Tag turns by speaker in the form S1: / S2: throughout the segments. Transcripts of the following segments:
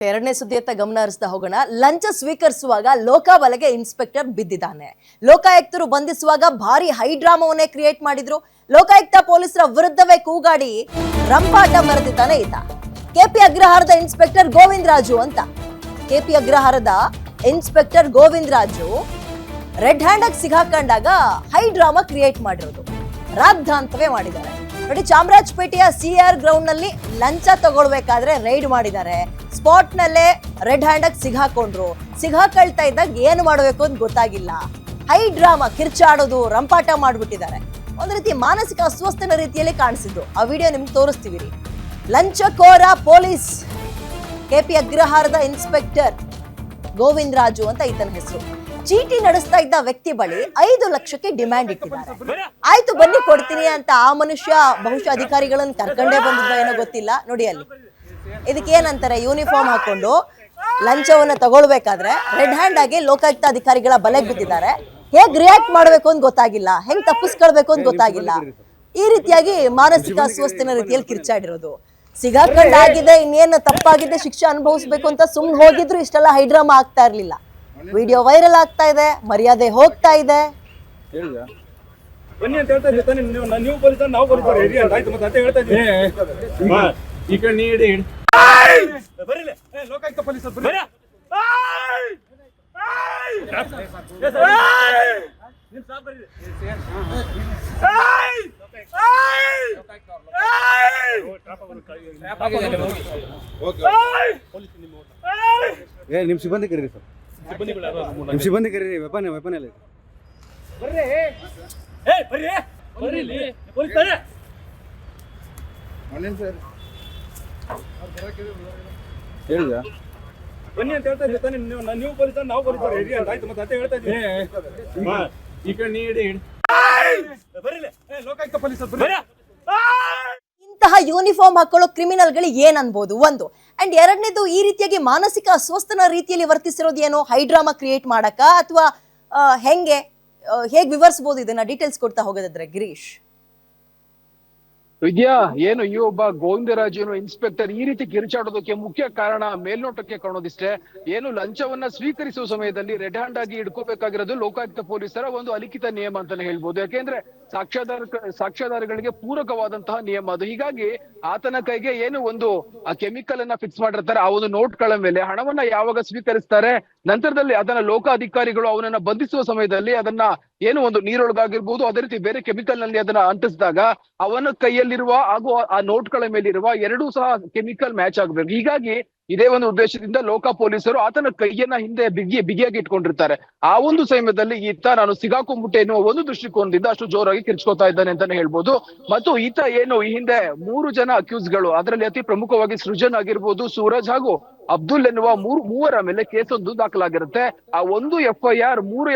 S1: ಎರಡನೇ ಸುದ್ದಿಯತ್ತ ಗಮನ ಹರಿಸ್ತಾ ಹೋಗೋಣ. ಲಂಚ ಸ್ವೀಕರಿಸುವಾಗ ಲೋಕಾಬಲೆಗೆ ಇನ್ಸ್ಪೆಕ್ಟರ್ ಬಿದ್ದಿದ್ದಾನೆ. ಲೋಕಾಯುಕ್ತರು ಬಂಧಿಸುವಾಗ ಭಾರಿ ಹೈಡ್ರಾಮಾವನ್ನೇ ಕ್ರಿಯೇಟ್ ಮಾಡಿದ್ರು. ಲೋಕಾಯುಕ್ತ ಪೊಲೀಸರ ವಿರುದ್ಧವೇ ಕೂಗಾಡಿ ರಂಪಾಟ ಮೆರೆದಿದ್ದಾನೆ ಈತ. ಕೆಪಿ ಅಗ್ರಹಾರದ ಇನ್ಸ್ಪೆಕ್ಟರ್ ಗೋವಿಂದ ರಾಜು ಅಂತ. ಕೆಪಿ ಅಗ್ರಹಾರದ inspector Govinda Raju red hand ಆಗಿ ಸಿಗಾಕೊಂಡಾಗ ಹೈಡ್ರಾಮಾ ಕ್ರಿಯೇಟ್ ಮಾಡಿರೋದು, ರಾದ್ಧಾಂತವೇ ಮಾಡಿದ್ದಾರೆ. ನೋಡಿ, ಚಾಮರಾಜಪೇಟೆಯ ಸಿಆರ್ ಗ್ರೌಂಡ್ ನಲ್ಲಿ ಲಂಚ ತಗೊಳ್ಬೇಕಾದ್ರೆ ರೈಡ್ ಮಾಡಿದ್ದಾರೆ. ಸ್ಪಾಟ್ ನಲ್ಲೇ ರೆಡ್ ಹ್ಯಾಂಡ್ ಆಗಿ ಸಿಗಾಕೊಳ್ತಾ ಇದ್ದಾಗ ಏನು ಮಾಡಬೇಕು ಅಂತ ಗೊತ್ತಾಗಿಲ್ಲ. ಹೈ ಡ್ರಾಮಾ, ಕಿರ್ಚಾಡೋದು, ರಂಪಾಟ ಮಾಡ್ಬಿಟ್ಟಿದ್ದಾರೆ. ಒಂದ್ ರೀತಿ ಮಾನಸಿಕ ಅಸ್ವಸ್ಥನ ರೀತಿಯಲ್ಲಿ ಕಾಣಿಸಿದ್ದು. ಆ ವಿಡಿಯೋ ನಿಮ್ಗೆ ತೋರಿಸ್ತೀವಿ. ಲಂಚಕೋರ ಪೊಲೀಸ್ ಕೆಪಿ ಅಗ್ರಹಾರದ ಇನ್ಸ್ಪೆಕ್ಟರ್ ಗೋವಿಂದ ರಾಜು ಅಂತ ಈತನ ಹೆಸರು. ಚೀಟಿ ನಡೆಸ್ತಾ ಇದ್ದ ವ್ಯಕ್ತಿ ಬಳಿ 5 ಲಕ್ಷಕ್ಕೆ ಡಿಮ್ಯಾಂಡ್ ಇಟ್ಟಿದ್ದಾರೆ. ಆಯ್ತು ಬನ್ನಿ ಕೊಡ್ತೀನಿ ಅಂತ ಆ ಮನುಷ್ಯ ಬಹುಶಃ ಅಧಿಕಾರಿಗಳನ್ನು ಕರ್ಕೊಂಡೇ ಬಂದಿದ್ದ ಏನೋ ಗೊತ್ತಿಲ್ಲ. ನೋಡಿ ಅಲ್ಲಿ ಇದಕ್ಕೆ ಏನಂತಾರೆ, ಯೂನಿಫಾರ್ಮ್ ಹಾಕೊಂಡು ಲಂಚವನ್ನ ತಗೊಳ್ಬೇಕಾದ್ರೆ ರೆಡ್ ಹ್ಯಾಂಡ್ ಆಗಿ ಲೋಕಾಯುಕ್ತ ಅಧಿಕಾರಿಗಳ ಬಲೆಗೆ ಬಿದ್ದಿದ್ದಾರೆ. ಹೇಗ್ ರಿಯಾಕ್ಟ್ ಮಾಡ್ಬೇಕು ಅಂತ ಗೊತ್ತಾಗಿಲ್ಲ, ಹೆಂಗ್ ತಪ್ಪಿಸ್ಕೊಳ್ಬೇಕು ಅಂತ ಗೊತ್ತಾಗಿಲ್ಲ. ಈ ರೀತಿಯಾಗಿ ಮಾನಸಿಕ ಅಸ್ವಸ್ಥನ ರೀತಿಯಲ್ಲಿ ಕಿರ್ಚಾಡಿರೋದು. ಸಿಗಾಕೊಂಡಾಗಿದೆ, ಇನ್ನೇನು ತಪ್ಪಾಗಿದೆ, ಶಿಕ್ಷೆ ಅನುಭವಿಸ್ಬೇಕು ಅಂತ ಸುಮ್ನೆ ಹೋಗಿದ್ರು ಇಷ್ಟೆಲ್ಲ ಹೈಡ್ರಾಮಾ ಆಗ್ತಾ ಇರ್ಲಿಲ್ಲ. ವಿಡಿಯೋ ವೈರಲ್ ಆಗ್ತಾ ಇದೆ, ಮರ್ಯಾದೆ ಹೋಗ್ತಾ ಇದೆ.
S2: ನಿಮ್ ಸಿಬ್ಬಂದಿ ಕರೀರಿ ಸರ್, ನಿಮ್ ಸಿಬ್ಬಂದಿ ಕರೀರಿ. ವೆಪನ್ ಎಲ್ಲ ಹೇಳಿದ
S3: ಬನ್ನಿ ಅಂತ ಹೇಳ್ತಾ ಇದ್ದೀನಿ. ನೀವು ಪೊಲೀಸ್, ನಾವು ಪೊಲೀಸ್ ಹೇಳಿ ಅಂತ ಆಯ್ತು. ಮತ್ತೆ ಹೇಳ್ತಾ ಇದ್ದೀನಿ, ಈ ಕಡೆ ನೀಡಿ ಲೋಕಾಯುಕ್ತ ಪೊಲೀಸ್.
S1: ಇಂತಹ ಯೂನಿಫಾರ್ಮ್ ಹಾಕೊಳ್ಳೋ ಕ್ರಿಮಿನಲ್ಗಳಿಗೆ ಏನ್ ಅನ್ಬೋದು ಒಂದು. ಅಂಡ್ ಎರಡನೇದು, ಈ ರೀತಿಯಾಗಿ ಮಾನಸಿಕ ಅಸ್ವಸ್ಥನ ರೀತಿಯಲ್ಲಿ ವರ್ತಿಸಿರೋದು ಏನು, ಹೈಡ್ರಾಮಾ ಕ್ರಿಯೇಟ್ ಮಾಡಕ ಅಥವಾ ಹೇಗ್ ವಿವರಿಸಬಹುದು ಇದನ್ನ? ಡೀಟೇಲ್ಸ್ ಕೊಡ್ತಾ ಹೋಗೋದಾದ್ರೆ ಗಿರೀಶ್.
S4: ವಿದ್ಯಾ, ಏನು ಈ ಒಬ್ಬ ಗೋವಿಂದರಾಜು ಇನ್ಸ್ಪೆಕ್ಟರ್ ಈ ರೀತಿ ಕಿರುಚಾಡೋದಕ್ಕೆ ಮುಖ್ಯ ಕಾರಣ ಮೇಲ್ನೋಟಕ್ಕೆ ಕಾಣೋದಿಷ್ಟೇ. ಏನು ಲಂಚವನ್ನ ಸ್ವೀಕರಿಸುವ ಸಮಯದಲ್ಲಿ ರೆಡ್ ಹ್ಯಾಂಡ್ ಆಗಿ ಹಿಡ್ಕೋಬೇಕಾಗಿರೋದು ಲೋಕಾಯುಕ್ತ ಪೊಲೀಸರ ಒಂದು ಅಲಿಖಿತ ನಿಯಮ ಅಂತಾನೆ ಹೇಳ್ಬೋದು. ಯಾಕೆಂದ್ರೆ ಸಾಕ್ಷ್ಯಾಧಾರಗಳಿಗೆ ಪೂರಕವಾದಂತಹ ನಿಯಮ ಅದು. ಹೀಗಾಗಿ ಆತನ ಕೈಗೆ ಏನು ಒಂದು ಕೆಮಿಕಲ್ ಅನ್ನ ಫಿಕ್ಸ್ ಮಾಡಿರ್ತಾರೆ, ಆ ಒಂದು ನೋಟ್ಗಳ ಮೇಲೆ ಹಣವನ್ನ ಯಾವಾಗ ಸ್ವೀಕರಿಸ್ತಾರೆ, ನಂತರದಲ್ಲಿ ಅದನ್ನ ಲೋಕ ಅಧಿಕಾರಿಗಳು ಅವನನ್ನ ಬಂಧಿಸುವ ಸಮಯದಲ್ಲಿ ಅದನ್ನ ಏನು ಒಂದು ನೀರೊಳಗಾಗಿರ್ಬೋದು, ಅದೇ ರೀತಿ ಬೇರೆ ಕೆಮಿಕಲ್ ನಲ್ಲಿ ಅದನ್ನ ಅಂಟಿಸಿದಾಗ ಅವನ ಕೈಯಲ್ಲಿರುವ ಹಾಗೂ ಆ ನೋಟ್ಗಳ ಮೇಲಿರುವ ಎರಡೂ ಸಹ ಕೆಮಿಕಲ್ ಮ್ಯಾಚ್ ಆಗ್ಬೇಕು. ಹೀಗಾಗಿ ಇದೇ ಒಂದು ಉದ್ದೇಶದಿಂದ ಲೋಕ ಪೊಲೀಸರು ಆತನ ಕೈಯನ್ನ ಹಿಂದೆ ಬಿಗಿಯಾಗಿ ಇಟ್ಕೊಂಡಿರ್ತಾರೆ. ಆ ಒಂದು ಸಮಯದಲ್ಲಿ ಈತ ನಾನು ಸಿಗಾಕೊಂಡ್ಬಿಟ್ಟೆ ಎನ್ನುವ ಒಂದು ದೃಷ್ಟಿಕೋನದಿಂದ ಅಷ್ಟು ಜೋರಾಗಿ ಕಿರ್ಚ್ಕೋತಾ ಇದ್ದಾನೆ ಅಂತಾನೆ ಹೇಳ್ಬೋದು. ಮತ್ತು ಈತ ಏನು ಈ ಹಿಂದೆ 3 ಜನ ಅಕ್ಯೂಸ್ ಗಳು, ಅದರಲ್ಲಿ ಅತಿ ಪ್ರಮುಖವಾಗಿ ಸೃಜನ್ ಆಗಿರ್ಬೋದು, ಸೂರಜ್ ಹಾಗೂ ಅಬ್ದುಲ್ ಎನ್ನುವ ಮೂವರ ಮೇಲೆ ಕೇಸ್ ಒಂದು ದಾಖಲಾಗಿರುತ್ತೆ. ಆ ಒಂದು FIR 3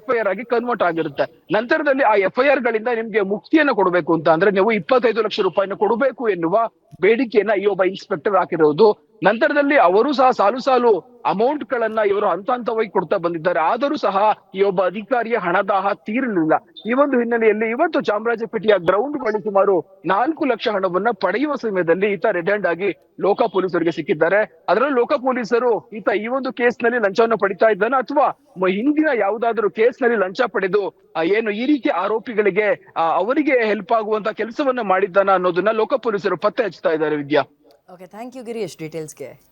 S4: FIR ಆಗಿ ಕನ್ವರ್ಟ್ ಆಗಿರುತ್ತೆ. ನಂತರದಲ್ಲಿ ಆ FIR ಗಳಿಂದ ನಿಮ್ಗೆ ಮುಕ್ತಿಯನ್ನ ಕೊಡಬೇಕು ಅಂತ, ಅಂದ್ರೆ ನೀವು 25 ಲಕ್ಷ ರೂಪಾಯಿನ ಕೊಡಬೇಕು ಎನ್ನುವ ಬೇಡಿಕೆಯನ್ನ ಈ ಒಬ್ಬ ಇನ್ಸ್ಪೆಕ್ಟರ್ ಹಾಕಿರೋದು. ನಂತರದಲ್ಲಿ ಅವರು ಸಹ ಸಾಲು ಅಮೌಂಟ್ ಗಳನ್ನ ಇವರು ಹಂತವಾಗಿ ಕೊಡ್ತಾ ಬಂದಿದ್ದಾರೆ. ಆದರೂ ಸಹ ಈ ಒಬ್ಬ ಅಧಿಕಾರಿಯ ಹಣದಾಹ ತೀರಲಿಲ್ಲ. ಈ ಒಂದು ಹಿನ್ನೆಲೆಯಲ್ಲಿ ಇವತ್ತು ಚಾಮರಾಜಪೇಟೆಯ ಗ್ರೌಂಡ್ ಬಳಿ ಸುಮಾರು 4 ಲಕ್ಷ ಹಣವನ್ನ ಪಡೆಯುವ ಸಮಯದಲ್ಲಿ ಈತ ರೆಡ್ ಹ್ಯಾಂಡ್ ಆಗಿ ಲೋಕ ಪೊಲೀಸರಿಗೆ ಸಿಕ್ಕಿದ್ದಾರೆ. ಅದರಲ್ಲೂ ಲೋಕ ಪೊಲೀಸರು ಈತ ಈ ಒಂದು ಕೇಸ್ ನಲ್ಲಿ ಲಂಚವನ್ನು ಪಡಿತಾ ಇದ್ದಾನೆ ಅಥವಾ ಹಿಂದಿನ ಯಾವುದಾದ್ರೂ ಕೇಸ್ ನಲ್ಲಿ ಲಂಚ ಪಡೆದು ಏನು ಈ ರೀತಿ ಆರೋಪಿಗಳಿಗೆ ಅವರಿಗೆ ಹೆಲ್ಪ್ ಆಗುವಂತ ಕೆಲಸವನ್ನ ಮಾಡಿದ್ದಾನ ಅನ್ನೋದನ್ನ ಲೋಕ ಪೊಲೀಸರು ಪತ್ತೆ ಹಚ್ತಾ ಇದ್ದಾರೆ. ವಿದ್ಯಾ,
S1: ಓಕೆ, ಥ್ಯಾಂಕ್ ಯು ಗಿರೀಶ್ ಡೀಟೇಲ್ಸ್ಗೆ.